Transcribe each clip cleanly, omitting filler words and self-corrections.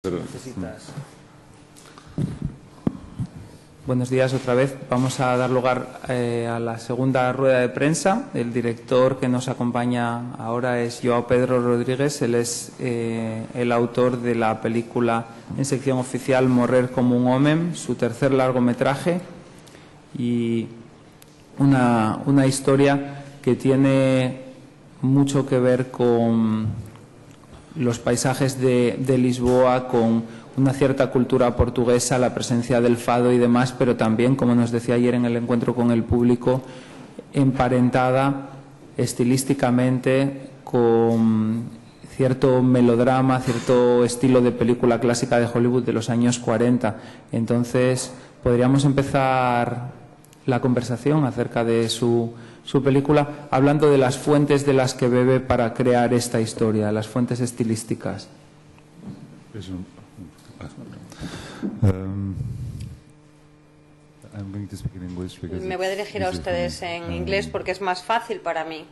Necesitas. Buenos días otra vez. Vamos a dar lugar a la segunda rueda de prensa. El director que nos acompaña ahora es Joao Pedro Rodríguez. Él es el autor de la película en sección oficial Morrer como un homem, su tercer largometraje, y una historia que tiene mucho que ver con los paisajes de Lisboa, con una cierta cultura portuguesa, la presencia del fado y demás, pero también, como nos decía ayer en el encuentro con el público, emparentada estilísticamente con cierto melodrama, cierto estilo de película clásica de Hollywood de los años 40. Entonces, podríamos empezar la conversación acerca de su película, hablando de las fuentes de las que bebe para crear esta historia, las fuentes estilísticas. Me voy a dirigir a ustedes en inglés porque es más fácil para mí.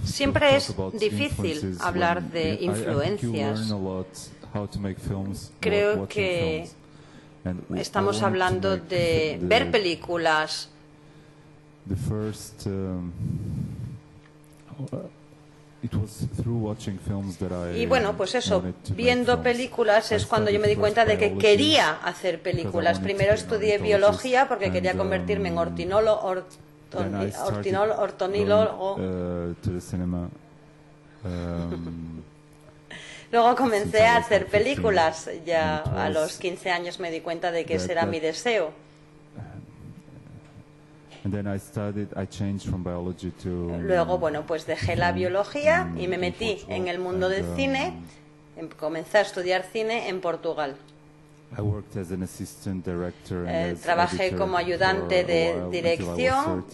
Siempre es difícil hablar de influencias. Creo que estamos hablando de ver películas. Y bueno, pues eso, viendo películas es cuando yo me di cuenta de que quería hacer películas. Primero estudié biología porque quería convertirme en ornitólogo. Luego comencé a hacer películas. Ya a los 15 años me di cuenta de que ese era mi deseo. Luego, bueno, pues dejé la biología y me metí en el mundo del cine. Comencé a estudiar cine en Portugal. Trabajé como ayudante de dirección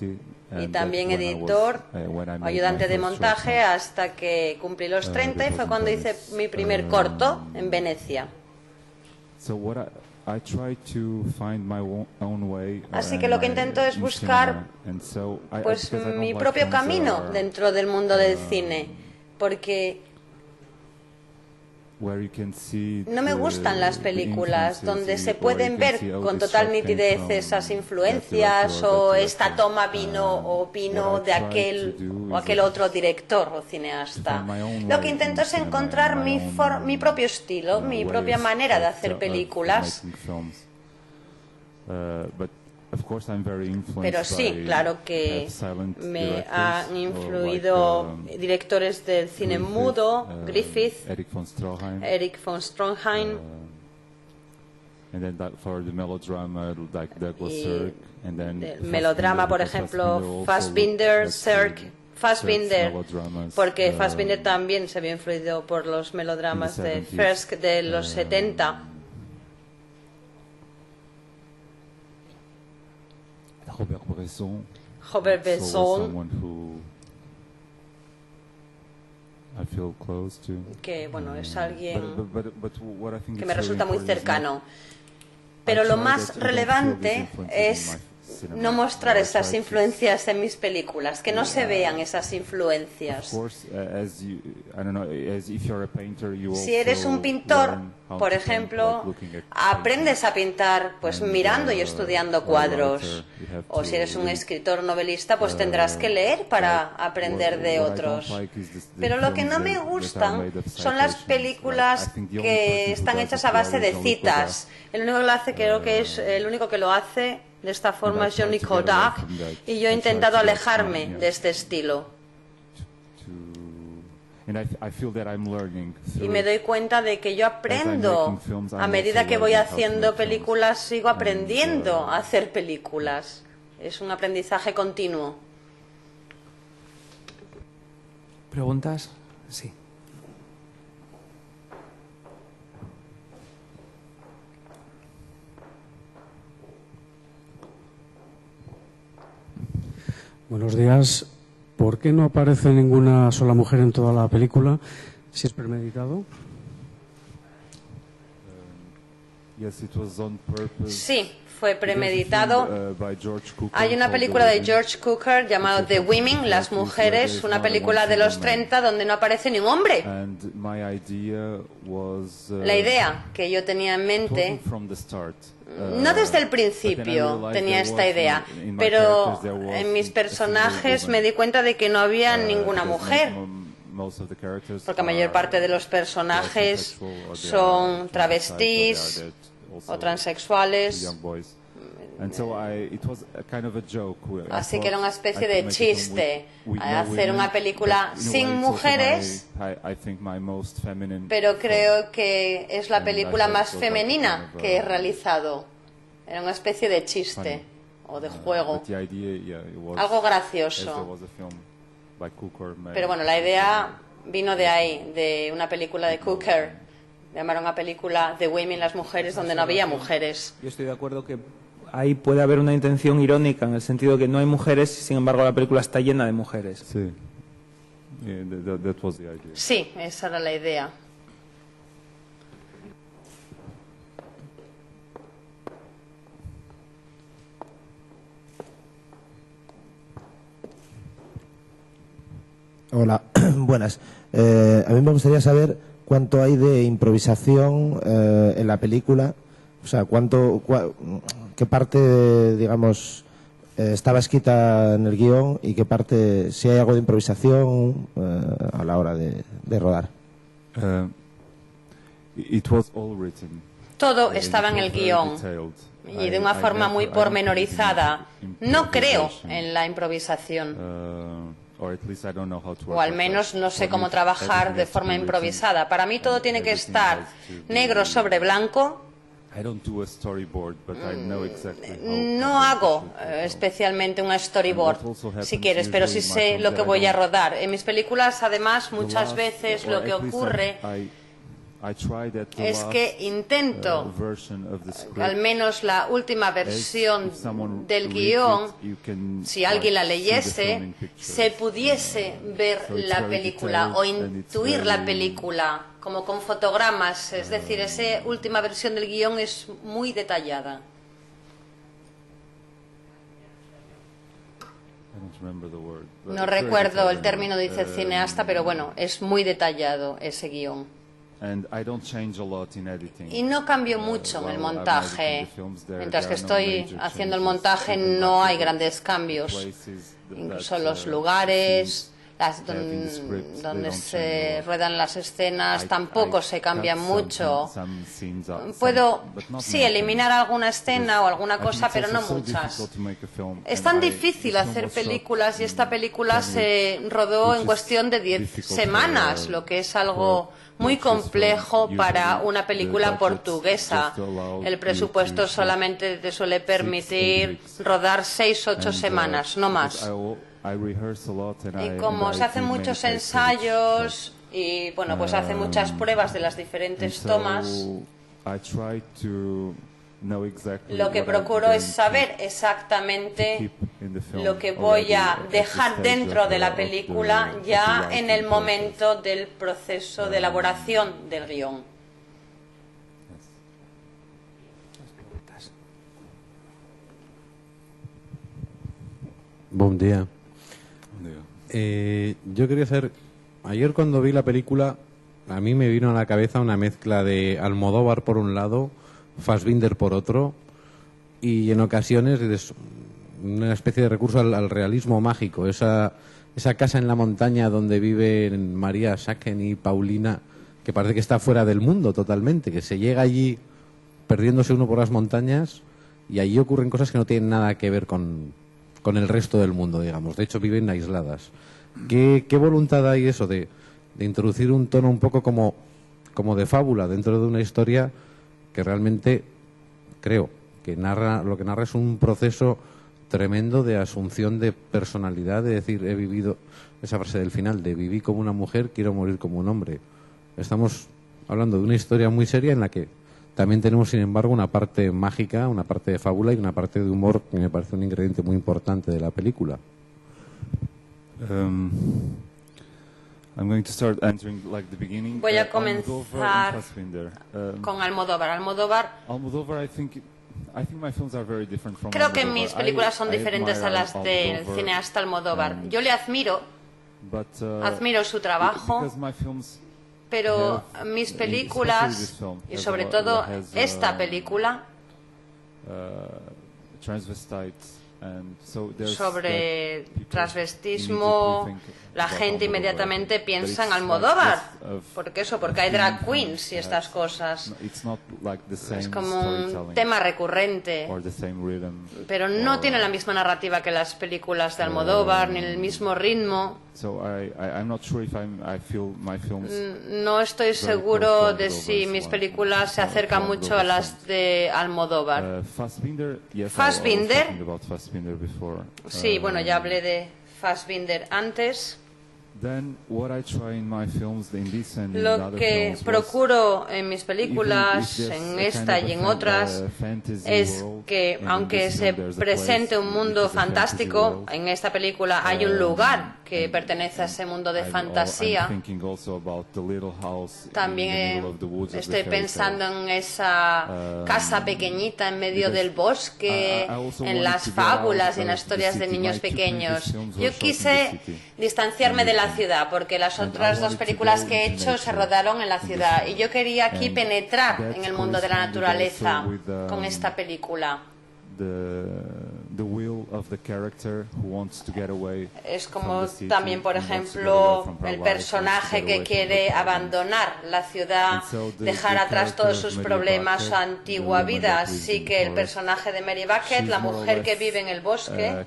y también editor o ayudante de montaje hasta que cumplí los 30 y fue cuando hice mi primer corto en Venecia. Así que lo que intento es buscar pues mi propio camino dentro del mundo del cine, porque no me gustan las películas donde se pueden ver con total nitidez esas influencias o esta toma vino de aquel o aquel otro director o cineasta. Lo que intento es encontrar mi propio estilo, mi propia manera de hacer películas. Pero sí, claro que me han influido directores del cine mudo, Griffith, Eric von Stroheim, y del melodrama, por ejemplo, Fassbinder, Sirk. Fassbinder, porque Fassbinder también se había influido por los melodramas de First de los 70. Robert Bresson, que bueno, es alguien que me resulta muy cercano. Pero lo más relevante es no mostrar esas influencias en mis películas, que no se vean esas influencias. Si eres un pintor, por ejemplo, aprendes a pintar pues mirando y estudiando cuadros. O si eres un escritor novelista, pues tendrás que leer para aprender de otros. Pero lo que no me gustan son las películas que están hechas a base de citas. El único que lo hace, creo que es el único que lo hace de esta forma es Johnny Kodak, y yo he intentado alejarme de este estilo. Y me doy cuenta de que yo aprendo, a medida que voy haciendo películas, sigo aprendiendo a hacer películas. Es un aprendizaje continuo. ¿Preguntas? Sí. Buenos días. ¿Por qué no aparece ninguna sola mujer en toda la película? ¿Si es premeditado? Sí, fue premeditado. Hay una película de George Cukor llamada The Women, Las Mujeres, una película de los 30 donde no aparece ni un hombre. La idea que yo tenía en mente, no desde el principio tenía esta idea, pero en mis personajes me di cuenta de que no había ninguna mujer, porque la mayor parte de los personajes son travestis o transexuales. Así que era una especie de chiste hacer una película sin mujeres, pero creo que es la película más femenina que he realizado. Era una especie de chiste o de juego, algo gracioso. Pero bueno, la idea vino de ahí, de una película de Cukor. Llamaron una película The Women, Las Mujeres, donde no había mujeres. Yo estoy de acuerdo que ahí puede haber una intención irónica, en el sentido de que no hay mujeres, sin embargo la película está llena de mujeres. Sí, sí, esa era la idea. Hola, buenas. A mí me gustaría saber cuánto hay de improvisación en la película, o sea, qué parte, digamos, estaba escrita en el guión y qué parte, si hay algo de improvisación a la hora de rodar. Todo estaba en el guión y de una forma muy pormenorizada. No creo en la improvisación. O al menos no sé cómo trabajar de forma improvisada. Para mí todo tiene que estar negro sobre blanco. No hago especialmente un storyboard, si quieres, pero sí sé lo que voy a rodar. En mis películas, además, muchas veces lo que ocurre es que intento, al menos la última versión del guión, si alguien la leyese, se pudiese ver la película o intuir la película como con fotogramas. Es decir, esa última versión del guión es muy detallada. No recuerdo el término, dice el cineasta, pero bueno, es muy detallado ese guión. Y no cambio mucho en el montaje. Mientras que estoy haciendo el montaje no hay grandes cambios. Incluso los lugares donde se ruedan las escenas tampoco se cambian mucho. Puedo, sí, eliminar alguna escena o alguna cosa, pero no muchas. Es tan difícil hacer películas y esta película se rodó en cuestión de 10 semanas, lo que es algo muy complejo para una película portuguesa. El presupuesto solamente te suele permitir rodar 6 u 8 semanas, no más. Y como se hacen muchos ensayos y bueno, pues hace muchas pruebas de las diferentes tomas, lo que procuro es saber exactamente lo que voy a dejar dentro de la película ya en el momento del proceso de elaboración del guión. Buen día. Yo quería saber, ayer cuando vi la película, a mí me vino a la cabeza una mezcla de Almodóvar por un lado, Fassbinder por otro, y en ocasiones una especie de recurso al realismo mágico, esa casa en la montaña donde viven María Sacken y Paulina, que parece que está fuera del mundo totalmente, que se llega allí perdiéndose uno por las montañas y allí ocurren cosas que no tienen nada que ver con el resto del mundo, digamos. De hecho, viven aisladas. ¿Qué voluntad hay eso de introducir un tono un poco como de fábula dentro de una historia que realmente creo que lo que narra es un proceso tremendo de asunción de personalidad, de decir, he vivido, esa frase del final, de viví como una mujer, quiero morir como un hombre. Estamos hablando de una historia muy seria en la que también tenemos, sin embargo, una parte mágica, una parte de fábula y una parte de humor que me parece un ingrediente muy importante de la película. Voy a comenzar con Almodóvar. Creo que mis películas son diferentes a las del cineasta Almodóvar. Yo le admiro su trabajo, pero mis películas, y sobre todo esta película, sobre transvestismo, la gente inmediatamente piensa en Almodóvar. ¿Por qué eso? Porque hay drag queens y estas cosas. Es como un tema recurrente, pero no tiene la misma narrativa que las películas de Almodóvar, ni el mismo ritmo. No estoy seguro de si mis películas se acercan mucho a las de Almodóvar. Fassbinder. Sí, bueno, ya hablé de Fassbinder antes. Lo que procuro en mis películas, en esta y en otras, es que aunque se presente un mundo fantástico, en esta película hay un lugar que pertenece a ese mundo de fantasía. También estoy pensando en esa casa pequeñita en medio del bosque, en las fábulas y en las historias de niños pequeños. Yo quise distanciarme de la ciudad, porque las otras dos películas que he hecho se rodaron en la ciudad, y yo quería aquí penetrar en el mundo de la naturaleza con esta película. Es como también, por ejemplo, el personaje que quiere abandonar la ciudad, dejar atrás todos sus problemas, su antigua vida. Así que el personaje de Mary Beckett, la mujer que vive en el bosque,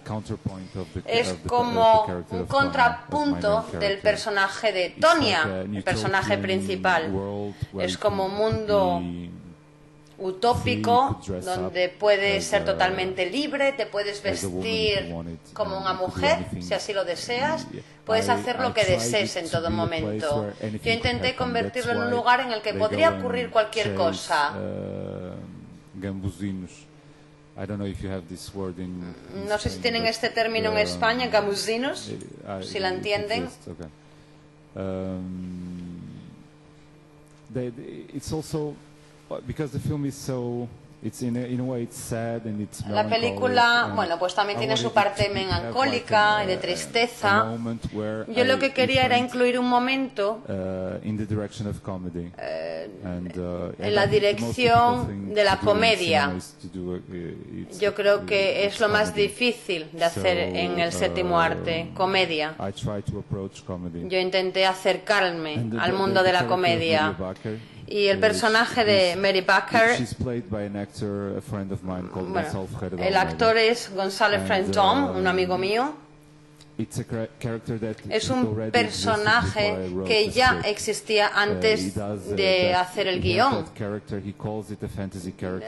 es como un contrapunto del personaje de Tonya, el personaje principal. Es como un mundo utópico, donde puedes ser totalmente libre, te puedes vestir como una mujer, si así lo deseas, puedes hacer lo que desees en todo momento. Yo intenté convertirlo en un lugar en el que podría ocurrir cualquier cosa. No sé si tienen este término en España, gamusinos, si la entienden. La película, bueno, pues también tiene su parte melancólica y de tristeza. Yo lo que quería era incluir un momento en la dirección de la comedia. Yo creo que es lo más difícil de hacer en el séptimo arte, comedia. Yo intenté acercarme al mundo de la comedia. Y el personaje de Mary Beckett, el actor es González Frenton, un amigo mío. Es un personaje que ya existía antes de hacer el guión.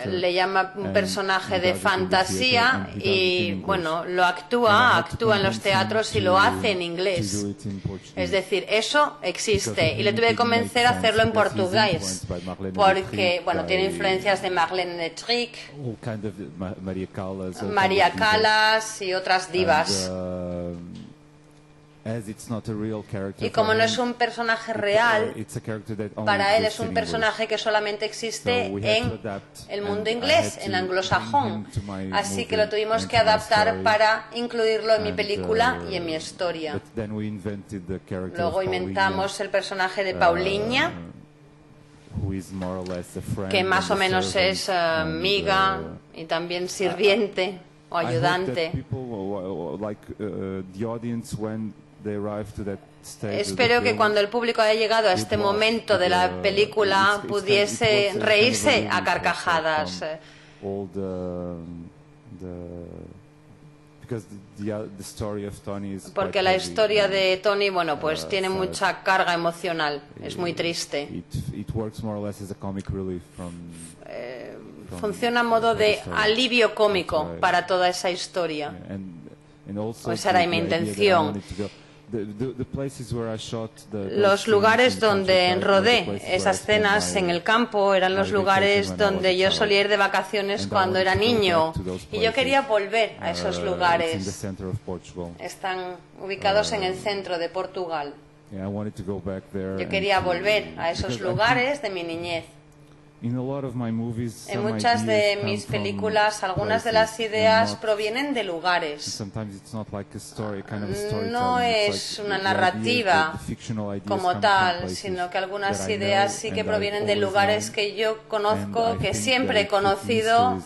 Le llama un personaje de fantasía y, bueno, lo actúa en los teatros y lo hace en inglés. Es decir, eso existe. Y le tuve que convencer a hacerlo en portugués, porque, bueno, tiene influencias de Marlene Dietrich, María Callas y otras divas. Y como no es un personaje real, para él es un personaje que solamente existe en el mundo inglés, en anglosajón. Así que lo tuvimos que adaptar para incluirlo en mi película y en mi historia. Luego inventamos el personaje de Paulinha, que más o menos es amiga y también sirviente o ayudante. Espero que cuando el público haya llegado a este momento de la película pudiese reírse a carcajadas. Porque la historia de Tony, bueno, pues tiene mucha carga emocional, es muy triste. Funciona a modo de alivio cómico para toda esa historia. O esa era mi intención. Los lugares donde rodé esas escenas en el campo eran los lugares donde yo solía ir de vacaciones cuando era niño, y yo quería volver a esos lugares. Están ubicados en el centro de Portugal. Yo quería volver a esos lugares de mi niñez. En muchas de mis películas, algunas de las ideas provienen de lugares. No es una narrativa como tal, sino que algunas ideas sí que provienen de lugares que yo conozco, que siempre he conocido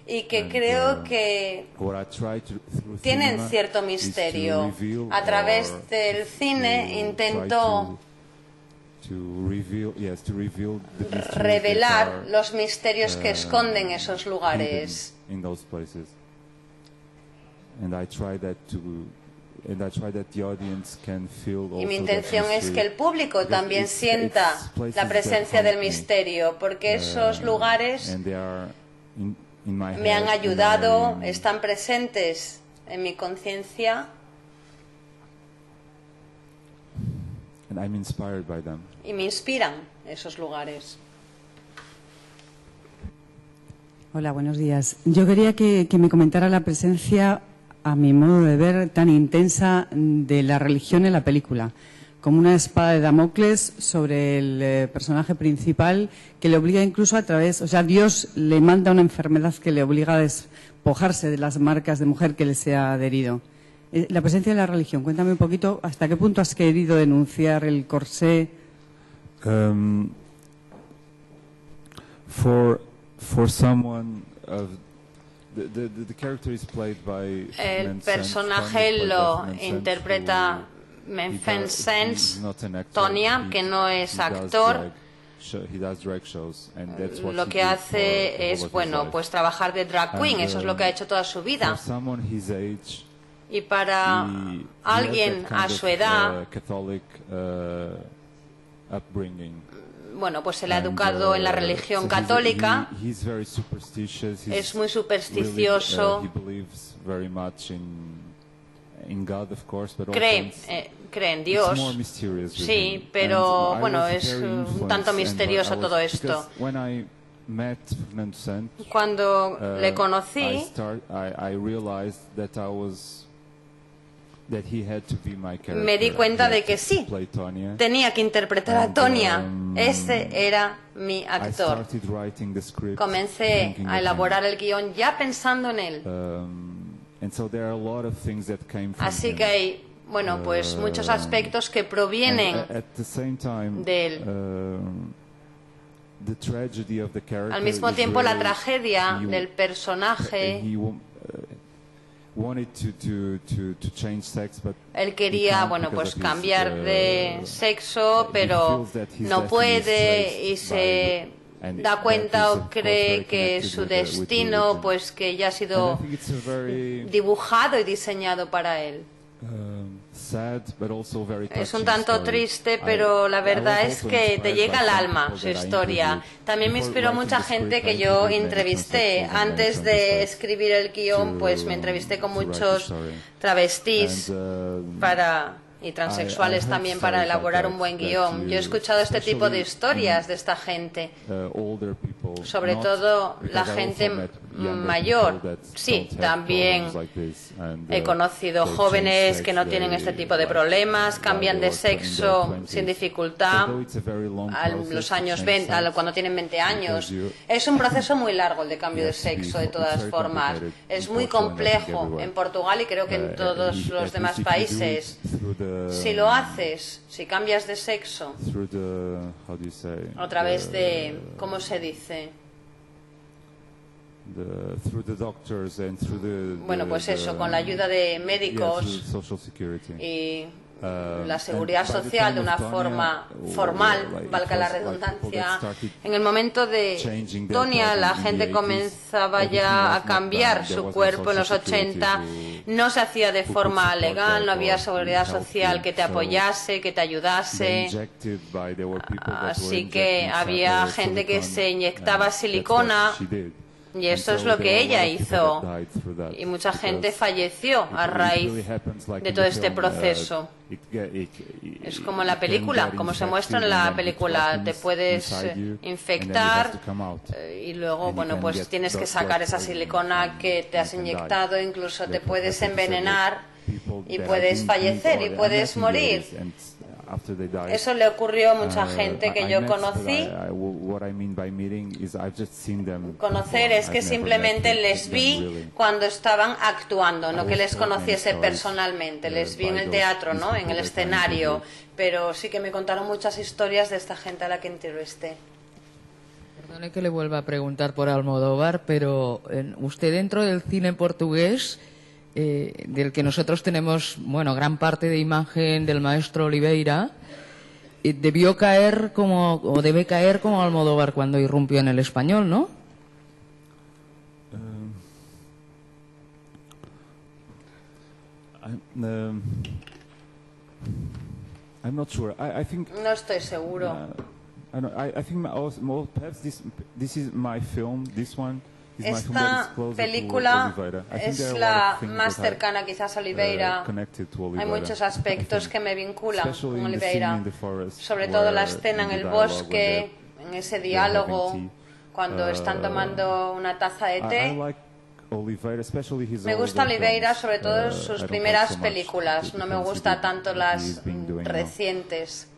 y que creo que tienen cierto misterio. A través del cine intento revelar los misterios que esconden esos lugares. Y mi intención es que el público también sienta la presencia del misterio, porque esos lugares me han ayudado, están presentes en mi conciencia. Y me inspiran esos lugares. Hola, buenos días. Yo quería que me comentara la presencia, a mi modo de ver, tan intensa de la religión en la película, como una espada de Damocles sobre el personaje principal que le obliga incluso a través, o sea, Dios le manda una enfermedad que le obliga a despojarse de las marcas de mujer que le se ha adherido. La presencia de la religión, cuéntame un poquito, ¿hasta qué punto has querido denunciar el corsé? For someone the character is played by el personaje lo interpreta Vincent Tonia, que no es actor. Lo que hace es, bueno, pues trabajar de drag queen, eso es lo que ha hecho toda su vida. Y para alguien a su edad, bueno, pues se le ha educado en la religión católica, es muy supersticioso, cree en Dios, sí, pero bueno, es un tanto misterioso todo esto. Cuando le conocí, me di cuenta de que sí, tenía que interpretar a Tonia, ese era mi actor. Comencé a elaborar el guión ya pensando en él. Así que hay, bueno, pues muchos aspectos que provienen de él. Al mismo tiempo, la tragedia del personaje. Él quería, bueno, pues cambiar de sexo, pero no puede y se da cuenta o cree que su destino, pues que ya ha sido dibujado y diseñado para él. Es un tanto triste, pero la verdad es que te llega al alma su historia. También me inspiró mucha gente que yo entrevisté. Antes de escribir el guión, pues me entrevisté con muchos travestis y transexuales también para elaborar un buen guión. Yo he escuchado este tipo de historias de esta gente, sobre todo la gente mayor. Sí, también he conocido jóvenes que no tienen este tipo de problemas, cambian de sexo sin dificultad a los años 20, cuando tienen 20 años. Es un proceso muy largo el de cambio de sexo, de todas formas. Es muy complejo en Portugal y creo que en todos los demás países. Si lo haces, si cambias de sexo, a través de, ¿cómo se dice? Bueno, pues eso, con la ayuda de médicos y la seguridad social de una forma formal, valga la redundancia. En el momento de Tonia, la gente comenzaba ya a cambiar su cuerpo en los 80. No se hacía de forma legal, no había seguridad social que te apoyase, que te ayudase. Así que había gente que se inyectaba silicona. Y eso es lo que ella hizo. Y mucha gente falleció a raíz de todo este proceso. Es como en la película, como se muestra en la película. Te puedes infectar y luego, bueno, pues tienes que sacar esa silicona que te has inyectado. Incluso te puedes envenenar y puedes fallecer y puedes morir. Eso le ocurrió a mucha gente que yo conocí. Conocer es que simplemente les vi cuando estaban actuando, no que les conociese personalmente. Les vi en el teatro, ¿no? En el escenario, pero sí que me contaron muchas historias de esta gente a la que entrevisté. Perdone que le vuelva a preguntar por Almodóvar, pero usted dentro del cine portugués, del que nosotros tenemos, bueno, gran parte de imagen del maestro Oliveira, debió caer como, o debe caer como Almodóvar cuando irrumpió en el español, ¿no? I'm not sure. I think, no estoy seguro. I think perhaps this is my film. This one is my film that is closer película to Oliveira. es la más cercana quizás a Oliveira. Hay muchos aspectos que me vinculan con Oliveira, sobre todo la escena en el bosque, en ese diálogo, cuando están tomando una taza de té. Me gusta Oliveira, sobre todo sus primeras películas. No me gusta tanto las recientes.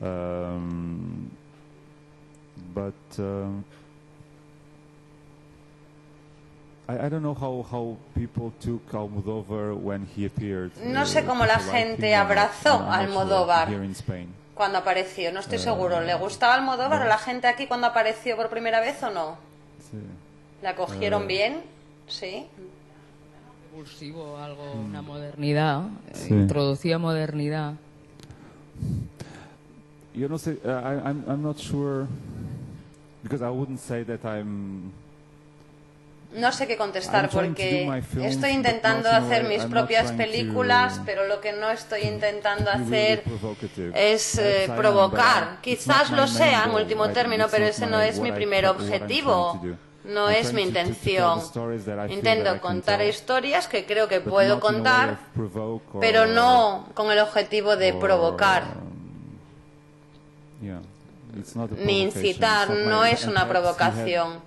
But I don't know how people took Almodóvar when he appeared. No sé cómo la gente abrazó a Almodóvar cuando apareció. No estoy seguro. ¿Le gustaba Almodóvar a la gente aquí cuando apareció por primera vez o no? Sí. ¿La acogieron bien? Sí. Impulsivo, algo, una modernidad. Sí. Introducía modernidad. Yo no sé. I'm not sure. Because I wouldn't say that I'm... No sé qué contestar porque estoy intentando hacer mis propias películas, pero lo que no estoy intentando hacer es provocar. Quizás lo sea en último término, pero ese no es mi primer objetivo. No es mi intención. Intento contar historias que creo que puedo contar, pero no con el objetivo de provocar. Ni incitar, no es una provocación.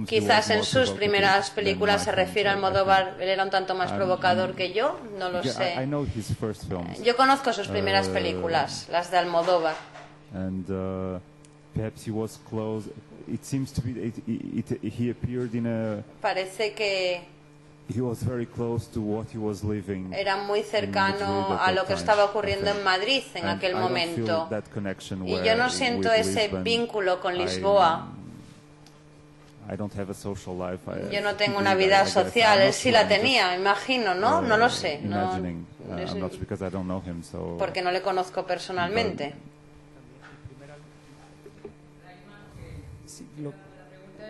Quizás en sus primeras películas se refiere a Almodóvar, él era un tanto más provocador que yo, no lo sé. Yo conozco sus primeras películas, las de Almodóvar. Parece que era muy cercano a lo que estaba ocurriendo en Madrid en aquel momento. Y yo no siento ese vínculo con Lisboa. Yo no tengo una vida social, él sí la tenía, me imagino, ¿no? No lo sé. Porque no le conozco personalmente.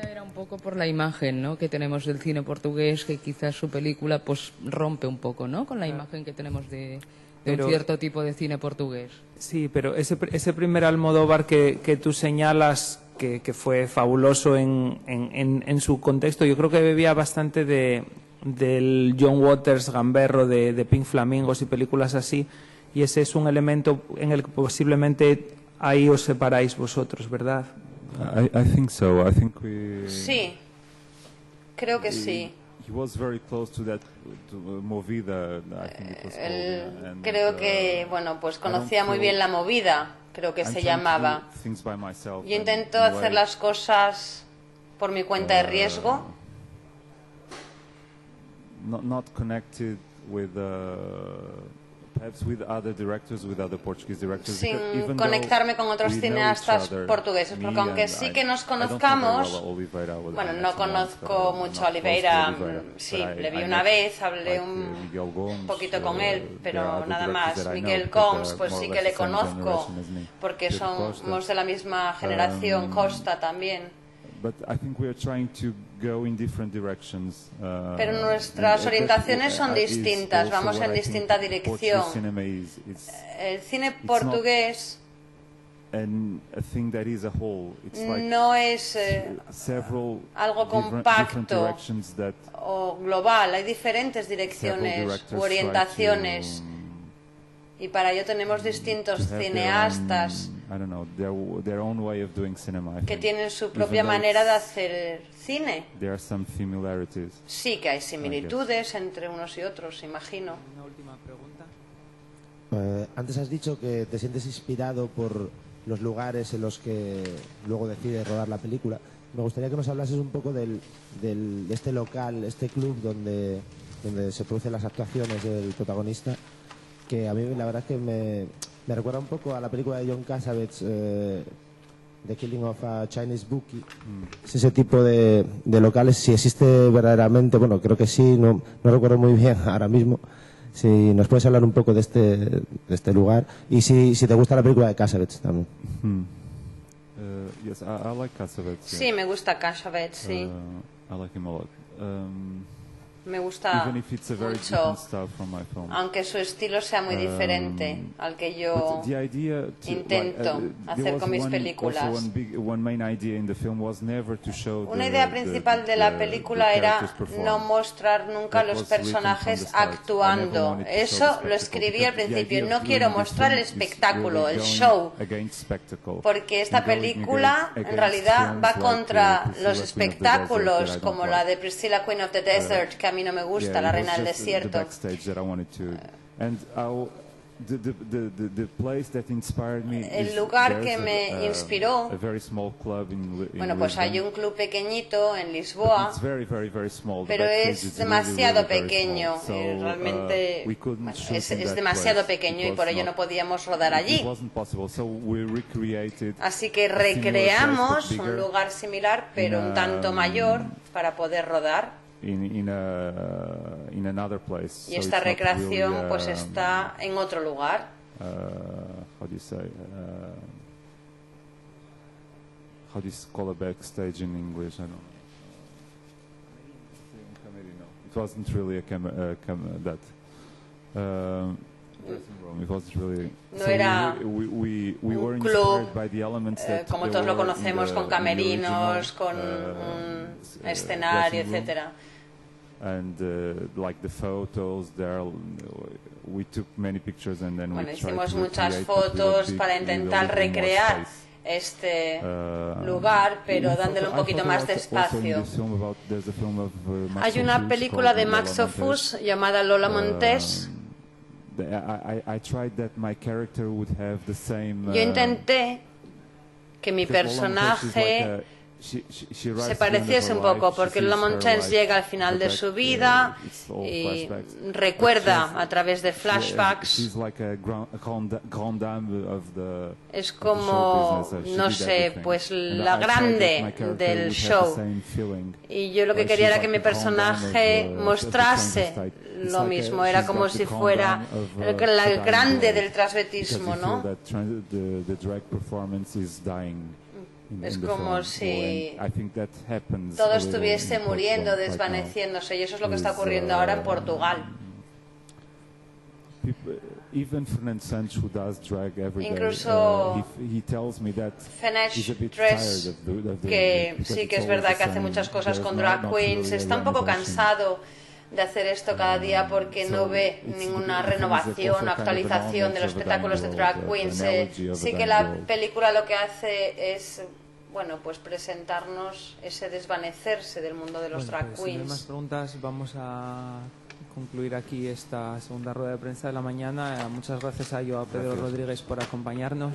Era un poco por la imagen, ¿no?, que tenemos del cine portugués, que quizás su película pues rompe un poco, ¿no?, con la imagen que tenemos de un cierto tipo de cine portugués. Sí, pero ese primer Almodóvar que tú señalas, que fue fabuloso en su contexto, yo creo que bebía bastante del John Waters gamberro de Pink Flamingos y películas así, y ese es un elemento en el que posiblemente ahí os separáis vosotros, ¿verdad? I think so. I think sí, creo que sí. He was very close to that movida, I think it was called. Creo que, bueno, pues conocía muy bien la movida, creo que se llamaba. Yo intento hacer las cosas por mi cuenta de riesgo. Not connected with sin conectarme con otros cineastas portugueses, porque aunque sí que nos conozcamos, bueno, no conozco mucho a Oliveira, sí, le vi una vez, hablé un poquito con él, pero nada más. Miguel Gomes, pues sí que le conozco, porque somos de la misma generación, Costa también. Pero nuestras orientaciones son distintas, vamos en distinta dirección. El cine portugués no es algo compacto o global, hay diferentes direcciones u orientaciones. Y para ello tenemos distintos cineastas que tienen su propia manera de hacer cine. Sí que hay similitudes entre unos y otros, imagino. A Antes has dicho que te sientes inspirado por los lugares en los que luego decides rodar la película. Me gustaría que nos hablases un poco de este local, este club donde se producen las actuaciones del protagonista, que a mí la verdad es que me recuerda un poco a la película de John Cassavetes, The Killing of a Chinese Bookie. Es ese tipo de locales, si existe verdaderamente, bueno, creo que sí, no recuerdo muy bien ahora mismo. Si nos puedes hablar un poco de este lugar y si te gusta la película de Cassavetes también. Yes, I like Cassavetes. Sí, me gusta Cassavetes, sí. I like him a lot. Me gusta even if it's a very mucho, different style from my film. aunque su estilo sea muy diferente al que yo intento hacer con mis películas. Una idea principal de la película era no mostrar nunca los personajes actuando. Eso lo escribí al principio. No quiero mostrar el espectáculo, el show, porque esta película en realidad va contra los espectáculos, como la de Priscilla, Queen of the Desert, que a mí no me gusta, La Reina del Desierto. El lugar que me inspiró, bueno, pues hay un club pequeñito en Lisboa, pero es demasiado pequeño, realmente es demasiado pequeño y por ello no podíamos rodar allí. Así que recreamos un lugar similar, pero un tanto mayor, para poder rodar. Y esta recreación pues está en otro lugar. How do you call a backstage in English? I don't know. It wasn't really a no era un club como todos lo conocemos, con camerinos, con un escenario, etcétera. Bueno, hicimos muchas fotos para intentar recrear este lugar, pero dándole un poquito más de espacio. Hay una película de Max Ophüls llamada Lola Montez. Yo intenté que mi personaje se pareciese un poco, porque Lola Montez llega al final de su vida y recuerda a través de flashbacks. Es como, no sé, pues la grande del show. Y yo lo que quería era que mi personaje mostrase lo mismo, era como si fuera la grande del transvestismo, ¿no? Es como si todo estuviese muriendo, desvaneciéndose, y eso es lo que está ocurriendo ahora en Portugal. Incluso Fenech Dress, que sí que es verdad que hace muchas cosas con drag queens, está un poco cansado de hacer esto cada día porque no ve ninguna renovación o actualización de los espectáculos de drag queens. Sí que la película lo que hace es, bueno, pues presentarnos ese desvanecerse del mundo de los drag queens. Si no hay más preguntas, vamos a concluir aquí esta segunda rueda de prensa de la mañana. Muchas gracias a Joao Pedro Rodríguez por acompañarnos.